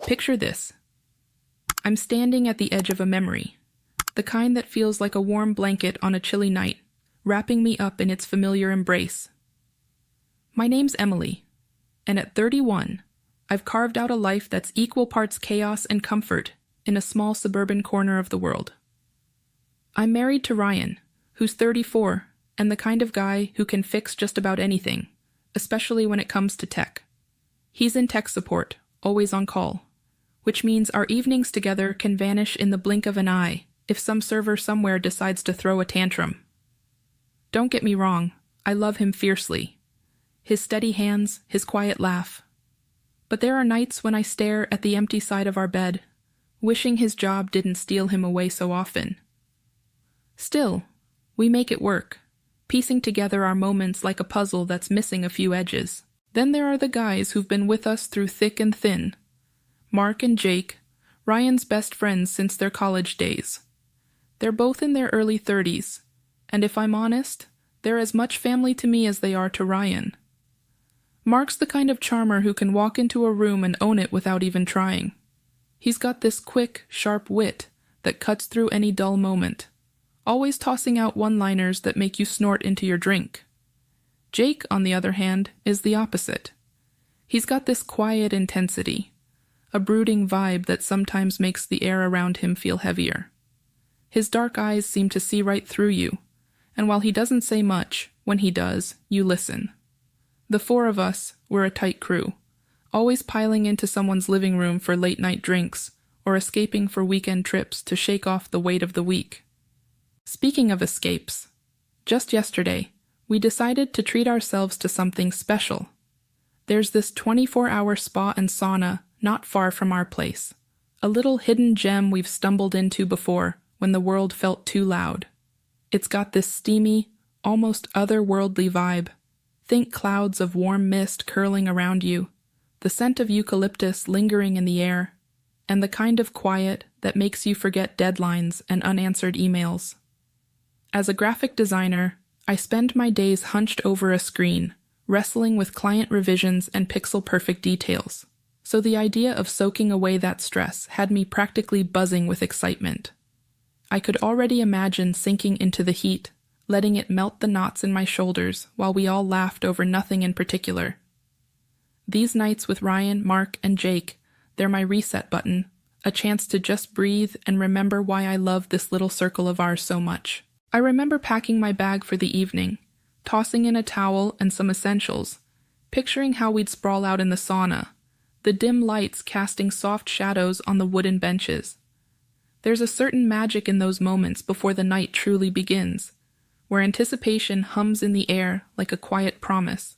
Picture this. I'm standing at the edge of a memory, the kind that feels like a warm blanket on a chilly night, wrapping me up in its familiar embrace. My name's Emily, and at 31, I've carved out a life that's equal parts chaos and comfort in a small suburban corner of the world. I'm married to Ryan, who's 34, and the kind of guy who can fix just about anything, especially when it comes to tech. He's in tech support, always on call, which means our evenings together can vanish in the blink of an eye if some server somewhere decides to throw a tantrum. Don't get me wrong, I love him fiercely. His steady hands, his quiet laugh. But there are nights when I stare at the empty side of our bed, wishing his job didn't steal him away so often. Still, we make it work, piecing together our moments like a puzzle that's missing a few edges. Then there are the guys who've been with us through thick and thin. Mark and Jake, Ryan's best friends since their college days. They're both in their early 30s, and if I'm honest, they're as much family to me as they are to Ryan. Mark's the kind of charmer who can walk into a room and own it without even trying. He's got this quick, sharp wit that cuts through any dull moment, always tossing out one-liners that make you snort into your drink. Jake, on the other hand, is the opposite. He's got this quiet intensity, a brooding vibe that sometimes makes the air around him feel heavier. His dark eyes seem to see right through you, and while he doesn't say much, when he does, you listen. The four of us, we're a tight crew, always piling into someone's living room for late-night drinks or escaping for weekend trips to shake off the weight of the week. Speaking of escapes, just yesterday, we decided to treat ourselves to something special. There's this 24-hour spa and sauna not far from our place, a little hidden gem we've stumbled into before when the world felt too loud. It's got this steamy, almost otherworldly vibe. Think clouds of warm mist curling around you, the scent of eucalyptus lingering in the air, and the kind of quiet that makes you forget deadlines and unanswered emails. As a graphic designer, I spend my days hunched over a screen, wrestling with client revisions and pixel-perfect details, so the idea of soaking away that stress had me practically buzzing with excitement. I could already imagine sinking into the heat, letting it melt the knots in my shoulders while we all laughed over nothing in particular. These nights with Ryan, Mark, and Jake, they're my reset button, a chance to just breathe and remember why I love this little circle of ours so much. I remember packing my bag for the evening, tossing in a towel and some essentials, picturing how we'd sprawl out in the sauna, the dim lights casting soft shadows on the wooden benches. There's a certain magic in those moments before the night truly begins, where anticipation hums in the air like a quiet promise.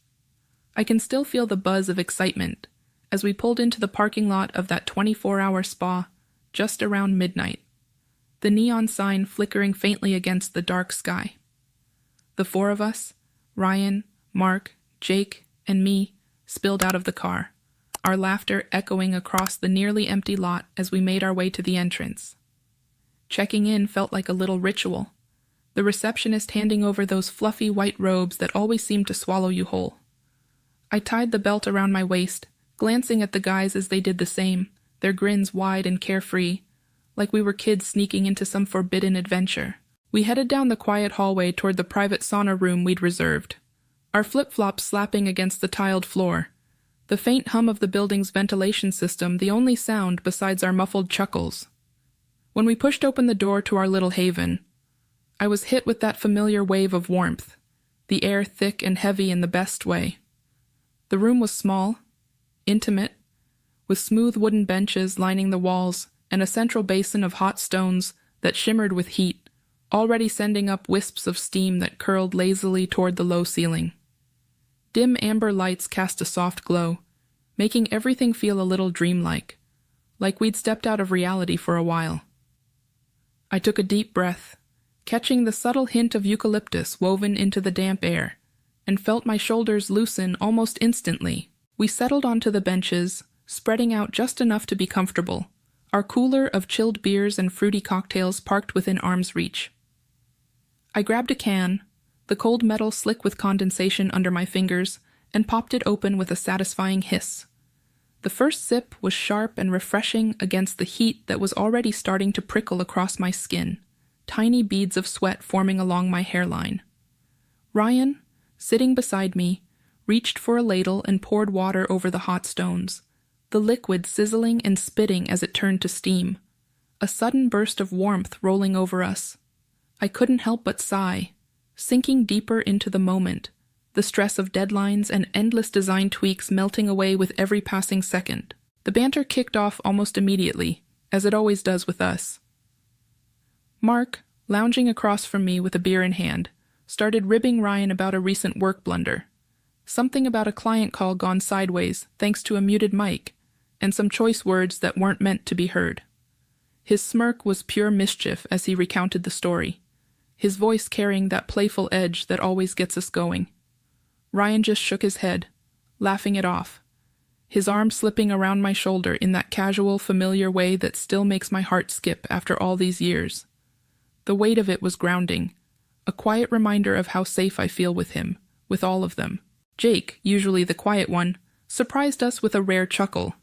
I can still feel the buzz of excitement as we pulled into the parking lot of that 24-hour spa just around midnight, the neon sign flickering faintly against the dark sky. The four of us, Ryan, Mark, Jake, and me, spilled out of the car, our laughter echoing across the nearly empty lot as we made our way to the entrance. Checking in felt like a little ritual, the receptionist handing over those fluffy white robes that always seem to swallow you whole. I tied the belt around my waist, glancing at the guys as they did the same, their grins wide and carefree, like we were kids sneaking into some forbidden adventure. We headed down the quiet hallway toward the private sauna room we'd reserved, our flip-flops slapping against the tiled floor, the faint hum of the building's ventilation system the only sound besides our muffled chuckles. When we pushed open the door to our little haven, I was hit with that familiar wave of warmth, the air thick and heavy in the best way. The room was small, intimate, with smooth wooden benches lining the walls and a central basin of hot stones that shimmered with heat, already sending up wisps of steam that curled lazily toward the low ceiling. Dim amber lights cast a soft glow, making everything feel a little dreamlike, like we'd stepped out of reality for a while. I took a deep breath, catching the subtle hint of eucalyptus woven into the damp air, and felt my shoulders loosen almost instantly. We settled onto the benches, spreading out just enough to be comfortable, our cooler of chilled beers and fruity cocktails parked within arm's reach. I grabbed a can, the cold metal slick with condensation under my fingers, and popped it open with a satisfying hiss. The first sip was sharp and refreshing against the heat that was already starting to prickle across my skin, tiny beads of sweat forming along my hairline. Ryan, sitting beside me, reached for a ladle and poured water over the hot stones, the liquid sizzling and spitting as it turned to steam, a sudden burst of warmth rolling over us. I couldn't help but sigh, sinking deeper into the moment, the stress of deadlines and endless design tweaks melting away with every passing second. The banter kicked off almost immediately, as it always does with us. Mark, lounging across from me with a beer in hand, started ribbing Ryan about a recent work blunder. Something about a client call gone sideways thanks to a muted mic, and some choice words that weren't meant to be heard. His smirk was pure mischief as he recounted the story, his voice carrying that playful edge that always gets us going. Ryan just shook his head, laughing it off, his arm slipping around my shoulder in that casual, familiar way that still makes my heart skip after all these years. The weight of it was grounding, a quiet reminder of how safe I feel with him, with all of them. Jake, usually the quiet one, surprised us with a rare chuckle,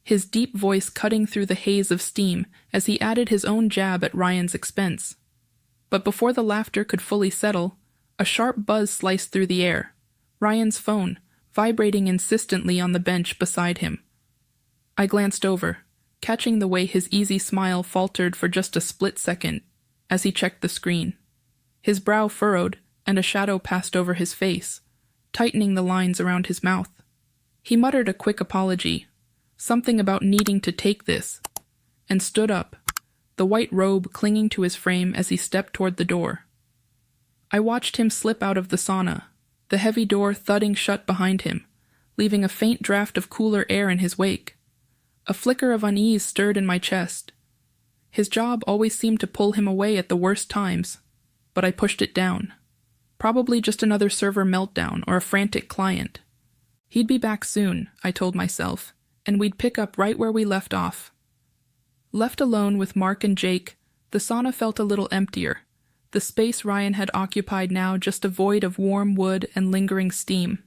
his deep voice cutting through the haze of steam as he added his own jab at Ryan's expense. But before the laughter could fully settle, a sharp buzz sliced through the air, Ryan's phone, vibrating insistently on the bench beside him. I glanced over, catching the way his easy smile faltered for just a split second as he checked the screen. His brow furrowed, and a shadow passed over his face, tightening the lines around his mouth. He muttered a quick apology, something about needing to take this, and stood up, the white robe clinging to his frame as he stepped toward the door. I watched him slip out of the sauna, the heavy door thudding shut behind him, leaving a faint draft of cooler air in his wake. A flicker of unease stirred in my chest. His job always seemed to pull him away at the worst times, but I pushed it down. Probably just another server meltdown or a frantic client. He'd be back soon, I told myself, and we'd pick up right where we left off. Left alone with Mark and Jake, the sauna felt a little emptier, the space Ryan had occupied now just a void of warm wood and lingering steam.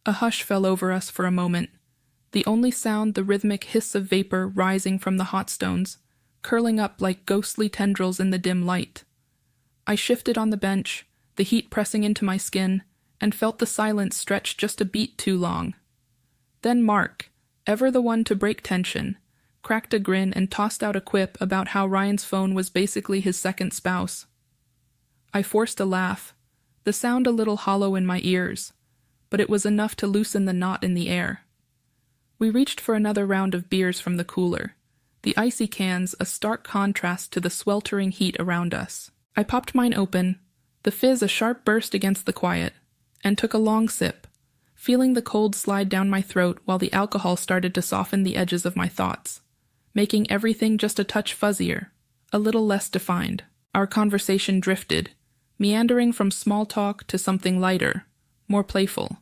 A hush fell over us for a moment, the only sound the rhythmic hiss of vapor rising from the hot stones, curling up like ghostly tendrils in the dim light. I shifted on the bench, the heat pressing into my skin, and felt the silence stretch just a beat too long. Then Mark, ever the one to break tension, cracked a grin and tossed out a quip about how Ryan's phone was basically his second spouse. I forced a laugh, the sound a little hollow in my ears, but it was enough to loosen the knot in the air. We reached for another round of beers from the cooler, the icy cans a stark contrast to the sweltering heat around us. I popped mine open, the fizz a sharp burst against the quiet, and took a long sip, feeling the cold slide down my throat while the alcohol started to soften the edges of my thoughts, making everything just a touch fuzzier, a little less defined. Our conversation drifted, meandering from small talk to something lighter, more playful.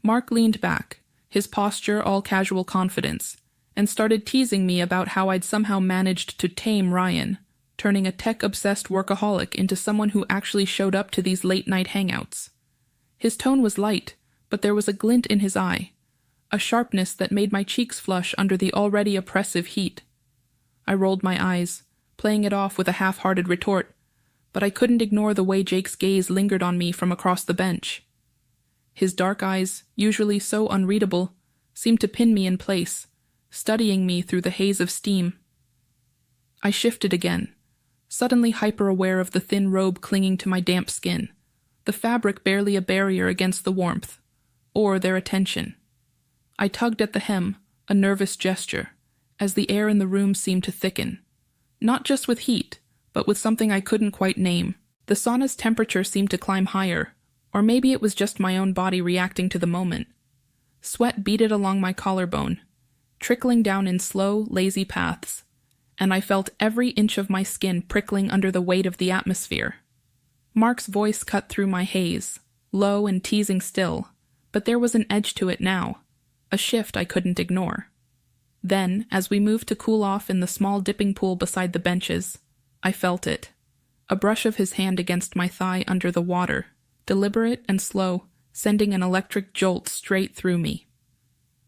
Mark leaned back, his posture all casual confidence, and started teasing me about how I'd somehow managed to tame Ryan, turning a tech-obsessed workaholic into someone who actually showed up to these late-night hangouts. His tone was light, but there was a glint in his eye, a sharpness that made my cheeks flush under the already oppressive heat. I rolled my eyes, playing it off with a half-hearted retort, but I couldn't ignore the way Jake's gaze lingered on me from across the bench. His dark eyes, usually so unreadable, seemed to pin me in place, studying me through the haze of steam. I shifted again, suddenly hyper-aware of the thin robe clinging to my damp skin, the fabric barely a barrier against the warmth, or their attention. I tugged at the hem, a nervous gesture, as the air in the room seemed to thicken, not just with heat, but with something I couldn't quite name. The sauna's temperature seemed to climb higher, or maybe it was just my own body reacting to the moment. Sweat beaded along my collarbone, trickling down in slow, lazy paths, and I felt every inch of my skin prickling under the weight of the atmosphere. Mark's voice cut through my haze, low and teasing still, but there was an edge to it now, a shift I couldn't ignore. Then, as we moved to cool off in the small dipping pool beside the benches, I felt it, a brush of his hand against my thigh under the water, deliberate and slow, sending an electric jolt straight through me.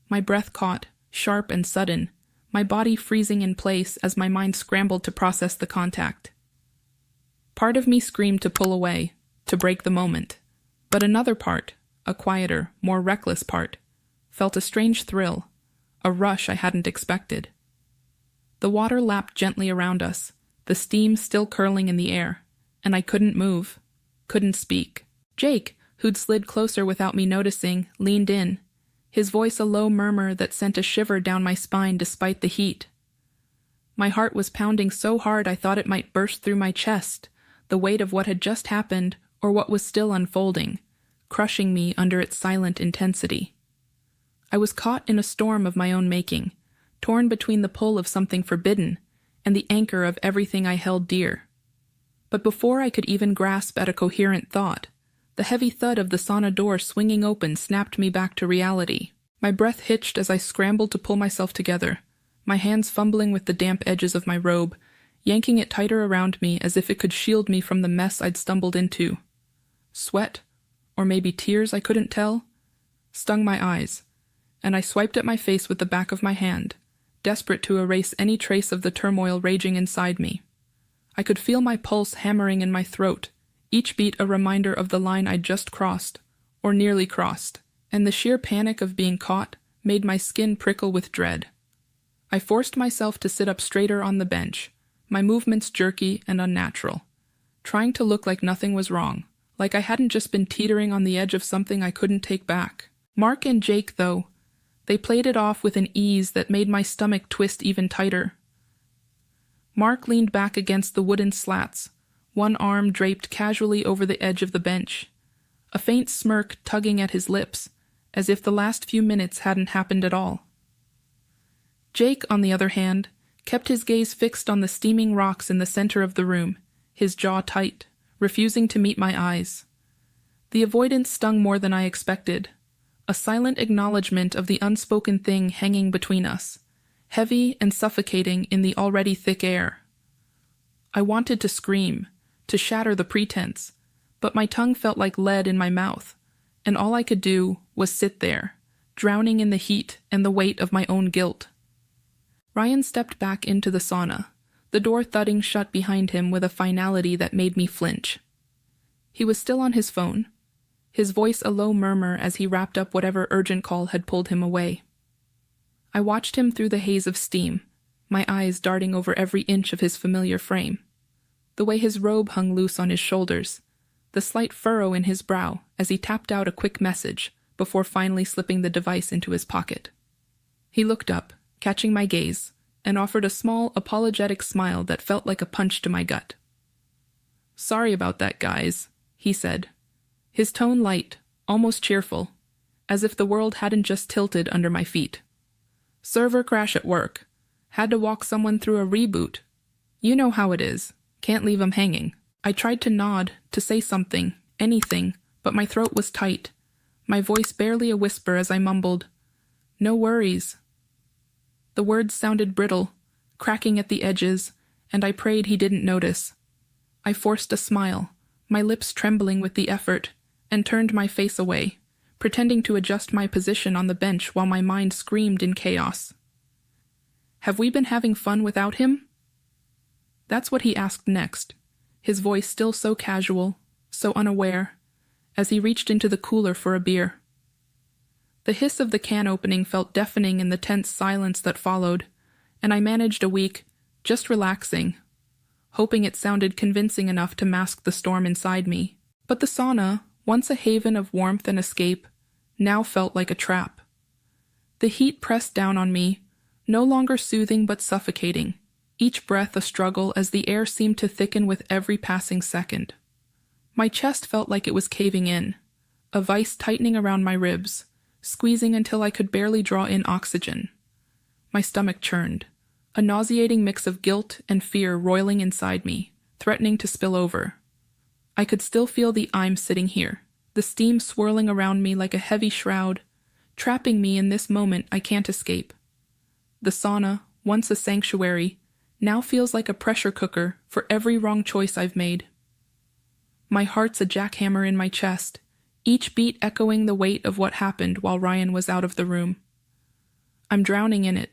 My breath caught, sharp and sudden, my body freezing in place as my mind scrambled to process the contact. Part of me screamed to pull away, to break the moment, but another part, a quieter, more reckless part, felt a strange thrill, a rush I hadn't expected. The water lapped gently around us, the steam still curling in the air, and I couldn't move, couldn't speak. Jake, who'd slid closer without me noticing, leaned in, his voice a low murmur that sent a shiver down my spine despite the heat. My heart was pounding so hard I thought it might burst through my chest, the weight of what had just happened or what was still unfolding, crushing me under its silent intensity. I was caught in a storm of my own making, torn between the pull of something forbidden and the anchor of everything I held dear. But before I could even grasp at a coherent thought, the heavy thud of the sauna door swinging open snapped me back to reality. My breath hitched as I scrambled to pull myself together, my hands fumbling with the damp edges of my robe, yanking it tighter around me as if it could shield me from the mess I'd stumbled into. Sweat, or maybe tears, I couldn't tell, stung my eyes, and I swiped at my face with the back of my hand, desperate to erase any trace of the turmoil raging inside me. I could feel my pulse hammering in my throat, each beat a reminder of the line I'd just crossed, or nearly crossed, and the sheer panic of being caught made my skin prickle with dread. I forced myself to sit up straighter on the bench, my movements jerky and unnatural, trying to look like nothing was wrong, like I hadn't just been teetering on the edge of something I couldn't take back. Mark and Jake, though, they played it off with an ease that made my stomach twist even tighter. Mark leaned back against the wooden slats, one arm draped casually over the edge of the bench, a faint smirk tugging at his lips, as if the last few minutes hadn't happened at all. Jake, on the other hand, kept his gaze fixed on the steaming rocks in the center of the room, his jaw tight, refusing to meet my eyes. The avoidance stung more than I expected, a silent acknowledgement of the unspoken thing hanging between us, heavy and suffocating in the already thick air. I wanted to scream, to shatter the pretense, but my tongue felt like lead in my mouth, and all I could do was sit there, drowning in the heat and the weight of my own guilt. Ryan stepped back into the sauna, the door thudding shut behind him with a finality that made me flinch. He was still on his phone, his voice a low murmur as he wrapped up whatever urgent call had pulled him away. I watched him through the haze of steam, my eyes darting over every inch of his familiar frame, the way his robe hung loose on his shoulders, the slight furrow in his brow as he tapped out a quick message before finally slipping the device into his pocket. He looked up, catching my gaze, and offered a small, apologetic smile that felt like a punch to my gut. "Sorry about that, guys," he said, his tone light, almost cheerful, as if the world hadn't just tilted under my feet. "Server crash at work. Had to walk someone through a reboot. You know how it is. Can't leave 'em hanging." I tried to nod, to say something, anything, but my throat was tight, my voice barely a whisper as I mumbled, "No worries." The words sounded brittle, cracking at the edges, and I prayed he didn't notice. I forced a smile, my lips trembling with the effort, and turned my face away, pretending to adjust my position on the bench while my mind screamed in chaos. "Have we been having fun without him?" That's what he asked next, his voice still so casual, so unaware, as he reached into the cooler for a beer. The hiss of the can opening felt deafening in the tense silence that followed, and I managed a weak, "just relaxing," hoping it sounded convincing enough to mask the storm inside me. But the sauna, once a haven of warmth and escape, now felt like a trap. The heat pressed down on me, no longer soothing but suffocating, each breath a struggle as the air seemed to thicken with every passing second. My chest felt like it was caving in, a vice tightening around my ribs, squeezing until I could barely draw in oxygen. My stomach churned, a nauseating mix of guilt and fear roiling inside me, threatening to spill over. I could still feel the I'm sitting here, the steam swirling around me like a heavy shroud, trapping me in this moment I can't escape. The sauna, once a sanctuary, now feels like a pressure cooker for every wrong choice I've made. My heart's a jackhammer in my chest, each beat echoing the weight of what happened while Ryan was out of the room. I'm drowning in it.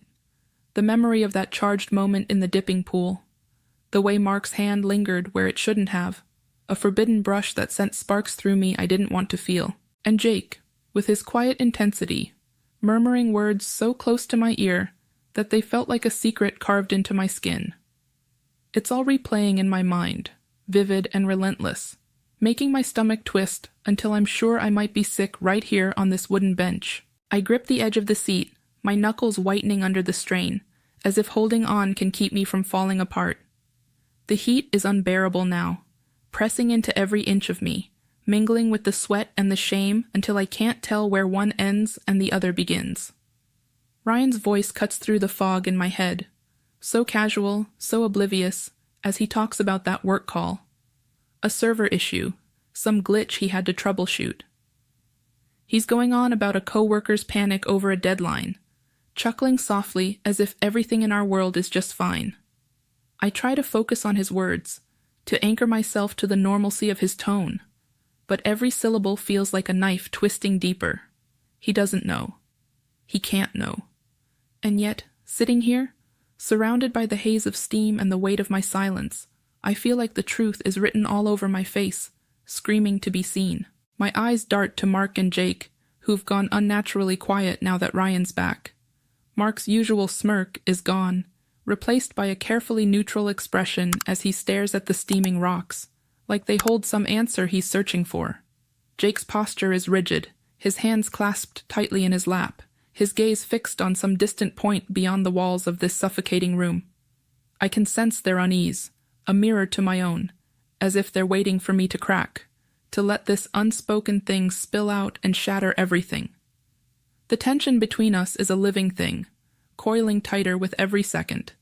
The memory of that charged moment in the dipping pool. The way Mark's hand lingered where it shouldn't have. A forbidden brush that sent sparks through me I didn't want to feel. And Jake, with his quiet intensity, murmuring words so close to my ear that they felt like a secret carved into my skin. It's all replaying in my mind, vivid and relentless, making my stomach twist until I'm sure I might be sick right here on this wooden bench. I grip the edge of the seat, my knuckles whitening under the strain, as if holding on can keep me from falling apart. The heat is unbearable now, pressing into every inch of me, mingling with the sweat and the shame until I can't tell where one ends and the other begins. Ryan's voice cuts through the fog in my head, so casual, so oblivious, as he talks about that work call. A server issue, some glitch he had to troubleshoot. He's going on about a coworker's panic over a deadline, chuckling softly as if everything in our world is just fine. I try to focus on his words, to anchor myself to the normalcy of his tone, but every syllable feels like a knife twisting deeper. He doesn't know. He can't know. And yet, sitting here, surrounded by the haze of steam and the weight of my silence, I feel like the truth is written all over my face, screaming to be seen. My eyes dart to Mark and Jake, who've gone unnaturally quiet now that Ryan's back. Mark's usual smirk is gone, replaced by a carefully neutral expression as he stares at the steaming rocks, like they hold some answer he's searching for. Jake's posture is rigid, his hands clasped tightly in his lap, his gaze fixed on some distant point beyond the walls of this suffocating room. I can sense their unease, a mirror to my own, as if they're waiting for me to crack, to let this unspoken thing spill out and shatter everything. The tension between us is a living thing, coiling tighter with every second.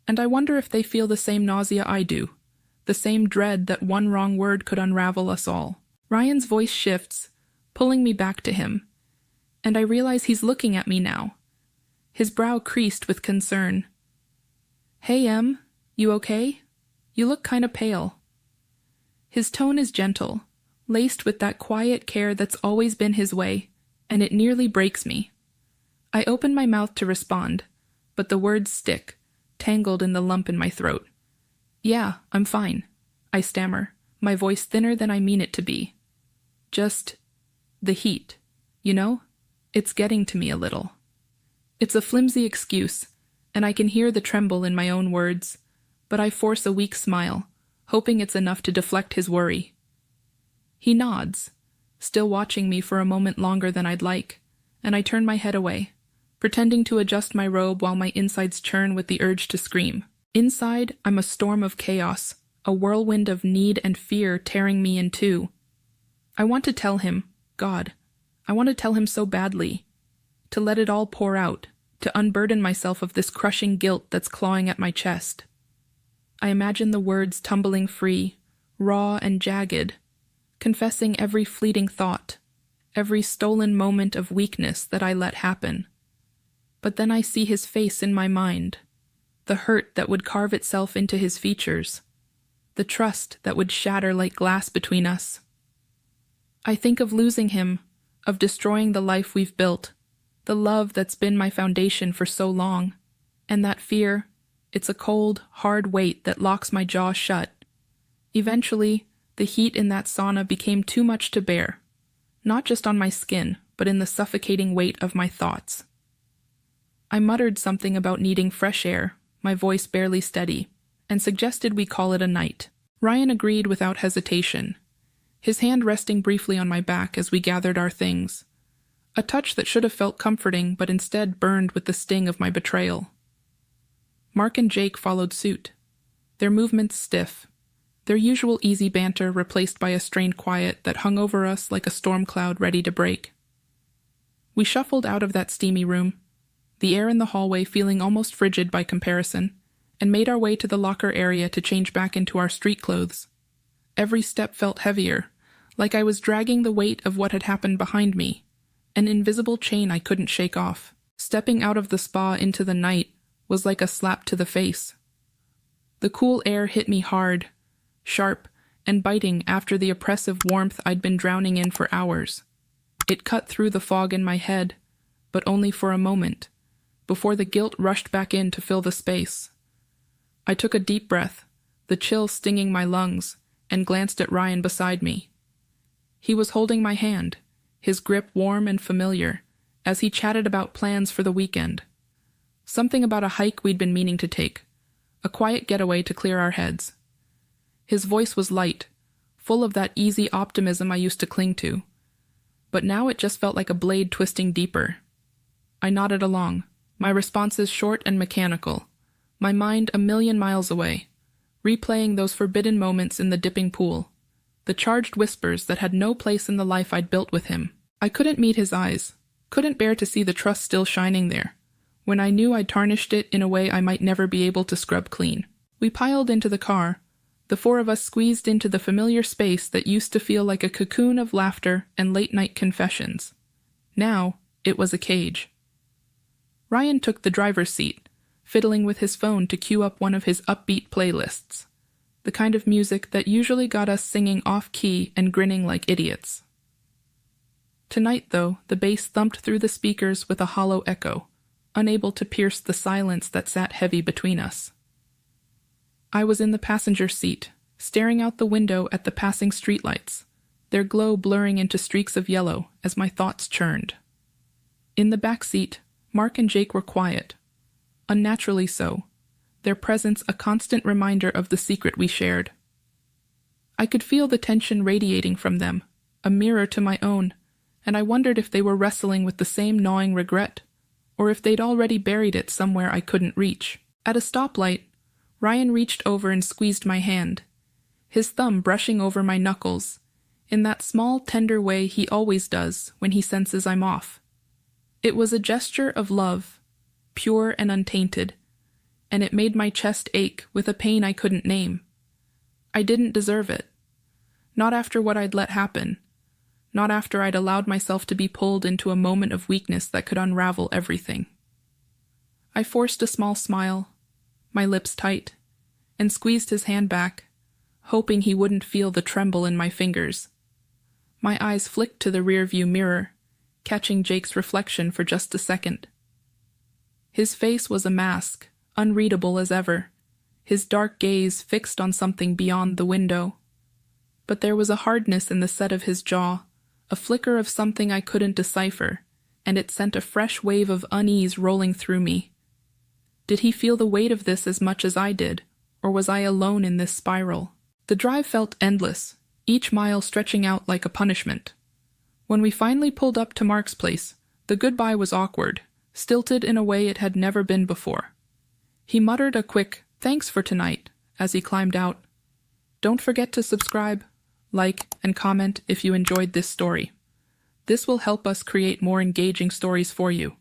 And I wonder if they feel the same nausea I do, the same dread that one wrong word could unravel us all. Ryan's voice shifts, pulling me back to him, and I realize he's looking at me now, his brow creased with concern. "Hey, Em, you okay? You look kinda pale." His tone is gentle, laced with that quiet care that's always been his way, and it nearly breaks me. I open my mouth to respond, but the words stick, tangled in the lump in my throat. "Yeah, I'm fine," I stammer, my voice thinner than I mean it to be. "Just the heat, you know? It's getting to me a little." It's a flimsy excuse, and I can hear the tremble in my own words, but I force a weak smile, hoping it's enough to deflect his worry. He nods, still watching me for a moment longer than I'd like, and I turn my head away, pretending to adjust my robe while my insides churn with the urge to scream. Inside, I'm a storm of chaos, a whirlwind of need and fear tearing me in two. I want to tell him, God, I want to tell him so badly, to let it all pour out, to unburden myself of this crushing guilt that's clawing at my chest. I imagine the words tumbling free, raw and jagged, confessing every fleeting thought, every stolen moment of weakness that I let happen. But then I see his face in my mind, the hurt that would carve itself into his features, the trust that would shatter like glass between us. I think of losing him, of destroying the life we've built, the love that's been my foundation for so long, and that fear, it's a cold, hard weight that locks my jaw shut. Eventually, the heat in that sauna became too much to bear, not just on my skin, but in the suffocating weight of my thoughts. I muttered something about needing fresh air, my voice barely steady, and suggested we call it a night. Ryan agreed without hesitation, his hand resting briefly on my back as we gathered our things, a touch that should have felt comforting but instead burned with the sting of my betrayal. Mark and Jake followed suit, their movements stiff, their usual easy banter replaced by a strained quiet that hung over us like a storm cloud ready to break. We shuffled out of that steamy room, the air in the hallway feeling almost frigid by comparison, and made our way to the locker area to change back into our street clothes. Every step felt heavier, like I was dragging the weight of what had happened behind me, an invisible chain I couldn't shake off. Stepping out of the spa into the night was like a slap to the face. The cool air hit me hard, sharp, and biting after the oppressive warmth I'd been drowning in for hours. It cut through the fog in my head, but only for a moment, before the guilt rushed back in to fill the space. I took a deep breath, the chill stinging my lungs, and glanced at Ryan beside me. He was holding my hand, his grip warm and familiar, as he chatted about plans for the weekend. Something about a hike we'd been meaning to take, a quiet getaway to clear our heads. His voice was light, full of that easy optimism I used to cling to, but now it just felt like a blade twisting deeper. I nodded along, my responses short and mechanical, my mind a million miles away, replaying those forbidden moments in the dipping pool, the charged whispers that had no place in the life I'd built with him. I couldn't meet his eyes, couldn't bear to see the trust still shining there, when I knew I'd tarnished it in a way I might never be able to scrub clean. We piled into the car, the four of us squeezed into the familiar space that used to feel like a cocoon of laughter and late-night confessions. Now, it was a cage. Ryan took the driver's seat, fiddling with his phone to cue up one of his upbeat playlists, the kind of music that usually got us singing off-key and grinning like idiots. Tonight, though, the bass thumped through the speakers with a hollow echo, unable to pierce the silence that sat heavy between us. I was in the passenger seat, staring out the window at the passing streetlights, their glow blurring into streaks of yellow as my thoughts churned. In the back seat, Mark and Jake were quiet, unnaturally so, their presence a constant reminder of the secret we shared. I could feel the tension radiating from them, a mirror to my own, and I wondered if they were wrestling with the same gnawing regret, or if they'd already buried it somewhere I couldn't reach. At a stoplight, Ryan reached over and squeezed my hand, his thumb brushing over my knuckles, in that small, tender way he always does when he senses I'm off. It was a gesture of love, pure and untainted, and it made my chest ache with a pain I couldn't name. I didn't deserve it. Not after what I'd let happen. Not after I'd allowed myself to be pulled into a moment of weakness that could unravel everything. I forced a small smile, my lips tight, and squeezed his hand back, hoping he wouldn't feel the tremble in my fingers. My eyes flicked to the rearview mirror, catching Jake's reflection for just a second. His face was a mask, unreadable as ever, his dark gaze fixed on something beyond the window. But there was a hardness in the set of his jaw, a flicker of something I couldn't decipher, and it sent a fresh wave of unease rolling through me. Did he feel the weight of this as much as I did, or was I alone in this spiral? The drive felt endless, each mile stretching out like a punishment. When we finally pulled up to Mark's place, the goodbye was awkward, stilted in a way it had never been before. He muttered a quick, "Thanks for tonight," as he climbed out. Don't forget to subscribe, like, and comment if you enjoyed this story. This will help us create more engaging stories for you.